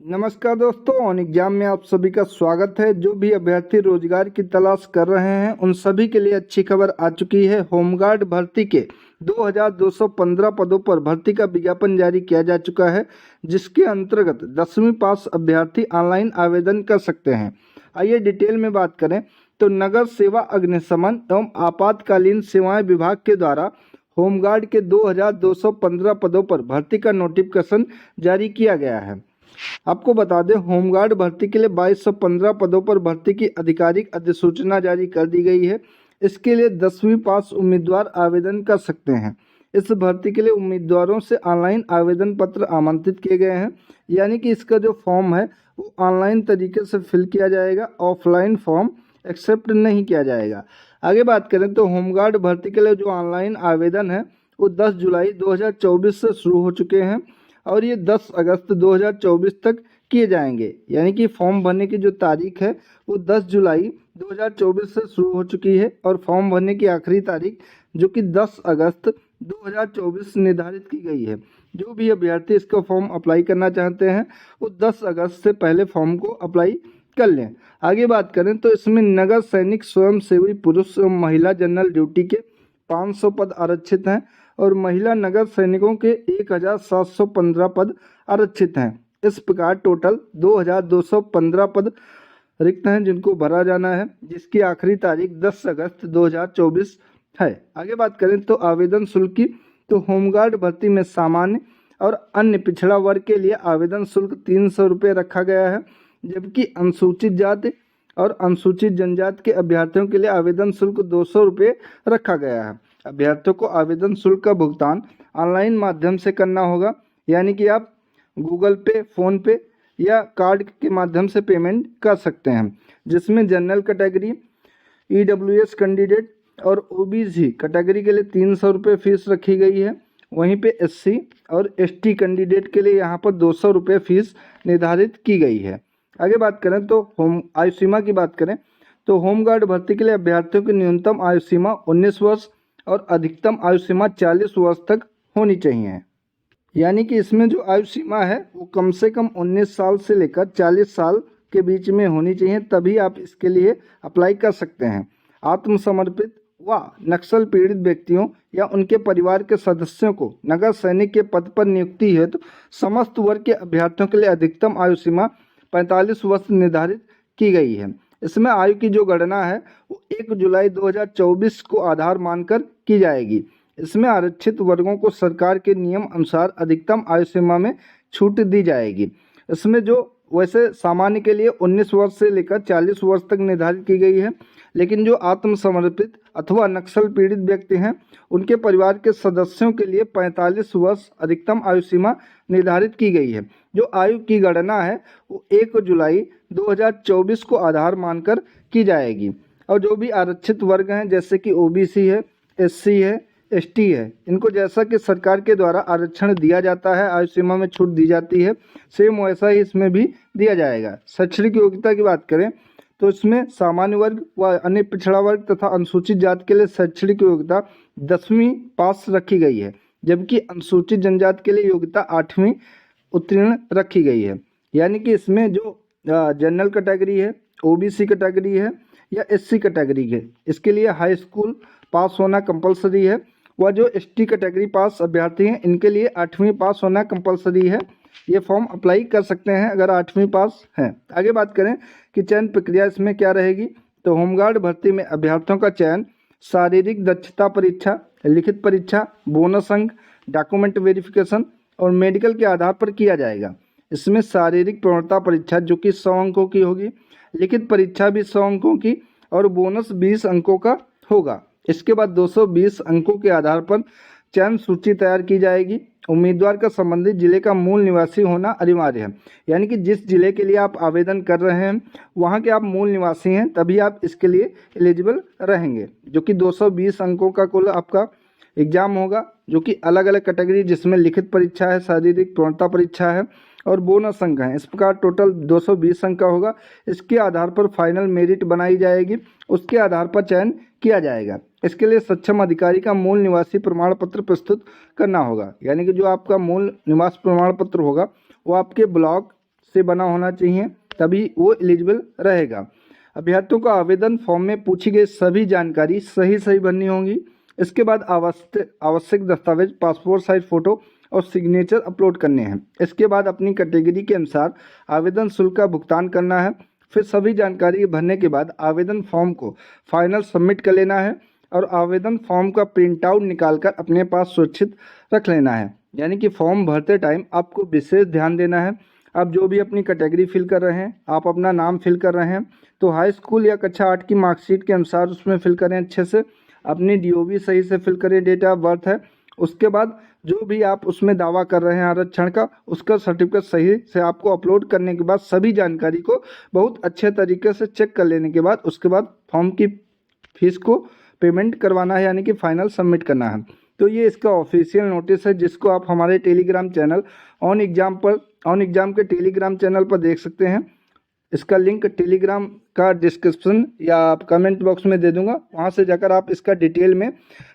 नमस्कार दोस्तों, on exam में आप सभी का स्वागत है। जो भी अभ्यर्थी रोजगार की तलाश कर रहे हैं उन सभी के लिए अच्छी खबर आ चुकी है। होमगार्ड भर्ती के 2215 पदों पर भर्ती का विज्ञापन जारी किया जा चुका है, जिसके अंतर्गत 10वीं पास अभ्यर्थी ऑनलाइन आवेदन कर सकते हैं। आइए डिटेल में बात करें तो नगर सेवा, अग्निशमन एवं आपातकालीन सेवाएं विभाग के द्वारा होमगार्ड के 2215 पदों पर भर्ती का नोटिफिकेशन जारी किया गया है। आपको बता दें, होमगार्ड भर्ती के लिए 2215 पदों पर भर्ती की आधिकारिक अधिसूचना जारी कर दी गई है। इसके लिए 10वीं पास उम्मीदवार आवेदन कर सकते हैं। इस भर्ती के लिए उम्मीदवारों से ऑनलाइन आवेदन पत्र आमंत्रित किए गए हैं, यानी कि इसका जो फॉर्म है वो ऑनलाइन तरीके से फिल किया जाएगा, ऑफलाइन फॉर्म एक्सेप्ट नहीं किया जाएगा। आगे बात करें तो होमगार्ड भर्ती के लिए जो ऑनलाइन आवेदन है वो 10 जुलाई 2024 से शुरू हो चुके हैं और ये 10 अगस्त 2024 तक किए जाएंगे। यानी कि फॉर्म भरने की जो तारीख है वो 10 जुलाई 2024 से शुरू हो चुकी है और फॉर्म भरने की आखिरी तारीख जो कि 10 अगस्त 2024 निर्धारित की गई है। जो भी अभ्यर्थी इसका फॉर्म अप्लाई करना चाहते हैं वो 10 अगस्त से पहले फॉर्म को अप्लाई कर लें। आगे बात करें तो इसमें नगर सैनिक, स्वयंसेवी पुरुष एवं महिला जनरल ड्यूटी के 500 पद आरक्षित हैं और महिला नगर सैनिकों के 1715 पद आरक्षित हैं। इस प्रकार टोटल 2215 पद रिक्त हैं जिनको भरा जाना है, जिसकी आखिरी तारीख 10 अगस्त 2024 है। आगे बात करें तो आवेदन शुल्क की, तो होमगार्ड भर्ती में सामान्य और अन्य पिछड़ा वर्ग के लिए आवेदन शुल्क 300 रुपये रखा गया है, जबकि अनुसूचित जाति और अनुसूचित जनजाति के अभ्यर्थियों के लिए आवेदन शुल्क 200 रुपये रखा गया है। अभ्यर्थियों को आवेदन शुल्क का भुगतान ऑनलाइन माध्यम से करना होगा, यानी कि आप गूगल पे, फ़ोन पे या कार्ड के माध्यम से पेमेंट कर सकते हैं, जिसमें जनरल कैटेगरी, ईडब्ल्यूएस कैंडिडेट और ओबीसी कैटेगरी के लिए 300 रुपये फीस रखी गई है। वहीं पे एससी और एसटी कैंडिडेट के लिए यहाँ पर 200 रुपये फीस निर्धारित की गई है। आगे बात करें तो आयु सीमा की बात करें तो होमगार्ड भर्ती के लिए अभ्यर्थियों की न्यूनतम आयु सीमा 19 वर्ष और अधिकतम आयु सीमा 40 वर्ष तक होनी चाहिए। यानी कि इसमें जो आयु सीमा है वो कम से कम 19 साल से लेकर 40 साल के बीच में होनी चाहिए, तभी आप इसके लिए अप्लाई कर सकते हैं। आत्मसमर्पित व नक्सल पीड़ित व्यक्तियों या उनके परिवार के सदस्यों को नगर सैनिक के पद पर नियुक्ति हेतु समस्त वर्ग के अभ्यर्थियों के लिए अधिकतम आयु सीमा 45 वर्ष निर्धारित की गई है। इसमें आयु की जो गणना है वो 1 जुलाई 2024 को आधार मानकर की जाएगी। इसमें आरक्षित वर्गों को सरकार के नियम अनुसार अधिकतम आयु सीमा में छूट दी जाएगी। इसमें जो वैसे सामान्य के लिए 19 वर्ष से लेकर 40 वर्ष तक निर्धारित की गई है, लेकिन जो आत्मसमर्पित अथवा नक्सल पीड़ित व्यक्ति हैं उनके परिवार के सदस्यों के लिए 45 वर्ष अधिकतम आयु सीमा निर्धारित की गई है। जो आयु की गणना है वो 1 जुलाई 2024 को आधार मानकर की जाएगी। और जो भी आरक्षित वर्ग हैं जैसे कि ओबीसी है, एससी है, एसटी है, इनको जैसा कि सरकार के द्वारा आरक्षण दिया जाता है, आयु सीमा में छूट दी जाती है, सेम वैसा ही इसमें भी दिया जाएगा। शैक्षणिक योग्यता की बात करें तो इसमें सामान्य वर्ग व अन्य पिछड़ा वर्ग तथा अनुसूचित जाति के लिए शैक्षणिक योग्यता 10वीं पास रखी गई है, जबकि अनुसूचित जनजाति के लिए योग्यता 8वीं उत्तीर्ण रखी गई है। यानी कि इसमें जो जनरल कैटेगरी है, ओबीसी कैटेगरी है या एससी कैटेगरी है, इसके लिए हाई स्कूल पास होना कंपलसरी है। वह जो एसटी कैटेगरी पास अभ्यर्थी हैं इनके लिए 8वीं पास होना कंपलसरी है। ये फॉर्म अप्लाई कर सकते हैं अगर 8वीं पास हैं। आगे बात करें कि चयन प्रक्रिया इसमें क्या रहेगी, तो होमगार्ड भर्ती में अभ्यर्थियों का चयन शारीरिक दक्षता परीक्षा, लिखित परीक्षा, बोनस अंक, डॉक्यूमेंट वेरिफिकेशन और मेडिकल के आधार पर किया जाएगा। इसमें शारीरिक प्रवणता परीक्षा जो कि 100 अंकों की होगी, लिखित परीक्षा भी 100 अंकों की और बोनस 20 अंकों का होगा। इसके बाद 220 अंकों के आधार पर चयन सूची तैयार की जाएगी। उम्मीदवार का संबंधित जिले का मूल निवासी होना अनिवार्य है, यानी कि जिस जिले के लिए आप आवेदन कर रहे हैं वहाँ के आप मूल निवासी हैं तभी आप इसके लिए एलिजिबल रहेंगे। जो कि 220 अंकों का कुल आपका एग्जाम होगा, जो कि अलग अलग कैटेगरी जिसमें लिखित परीक्षा है, शारीरिक प्रवणता परीक्षा है और बोनस अंक हैं। इस प्रकार टोटल 220 अंक का होगा। इसके आधार पर फाइनल मेरिट बनाई जाएगी, उसके आधार पर चयन किया जाएगा। इसके लिए सक्षम अधिकारी का मूल निवासी प्रमाण पत्र प्रस्तुत करना होगा, यानी कि जो आपका मूल निवास प्रमाण पत्र होगा वो आपके ब्लॉक से बना होना चाहिए, तभी वो एलिजिबल रहेगा। अभ्यर्थियों का आवेदन फॉर्म में पूछी गई सभी जानकारी सही भरनी होगी। इसके बाद आवश्यक दस्तावेज पासपोर्ट साइज फ़ोटो और सिग्नेचर अपलोड करने हैं। इसके बाद अपनी कैटेगरी के अनुसार आवेदन शुल्क का भुगतान करना है। फिर सभी जानकारी भरने के बाद आवेदन फॉर्म को फाइनल सबमिट कर लेना है और आवेदन फॉर्म का प्रिंट आउट निकालकर अपने पास सुरक्षित रख लेना है। यानी कि फॉर्म भरते टाइम आपको विशेष ध्यान देना है। आप जो भी अपनी कैटेगरी फिल कर रहे हैं, आप अपना नाम फिल कर रहे हैं, तो हाई स्कूल या कक्षा 8 की मार्कशीट के अनुसार उसमें फिल करें अच्छे से। अपनी DOB सही से फिल करें, डेट ऑफ बर्थ है। उसके बाद जो भी आप उसमें दावा कर रहे हैं आरक्षण का, उसका सर्टिफिकेट सही से आपको अपलोड करने के बाद सभी जानकारी को बहुत अच्छे तरीके से चेक कर लेने के बाद उसके बाद फॉर्म की फीस को पेमेंट करवाना है, यानी कि फाइनल सबमिट करना है। तो ये इसका ऑफिशियल नोटिस है, जिसको आप हमारे टेलीग्राम चैनल ऑन एग्जाम के टेलीग्राम चैनल पर देख सकते हैं। इसका लिंक टेलीग्राम का डिस्क्रिप्शन या कमेंट बॉक्स में दे दूंगा, वहां से जाकर आप इसका डिटेल में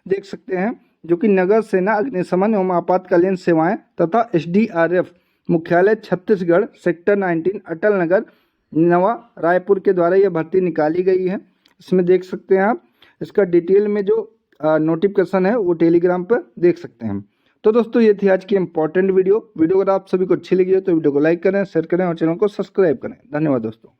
देख सकते हैं। जो कि नगर सेना अग्निशमन एवं आपातकालीन सेवाएं तथा SDRF मुख्यालय छत्तीसगढ़ सेक्टर 19 अटल नगर नवा रायपुर के द्वारा यह भर्ती निकाली गई है। इसमें देख सकते हैं आप, इसका डिटेल में जो नोटिफिकेशन है वो टेलीग्राम पर देख सकते हैं। तो दोस्तों ये थी आज की इंपॉर्टेंट वीडियो अगर आप सभी को अच्छी लगी हो तो वीडियो को लाइक करें, शेयर करें और चैनल को सब्सक्राइब करें। धन्यवाद दोस्तों।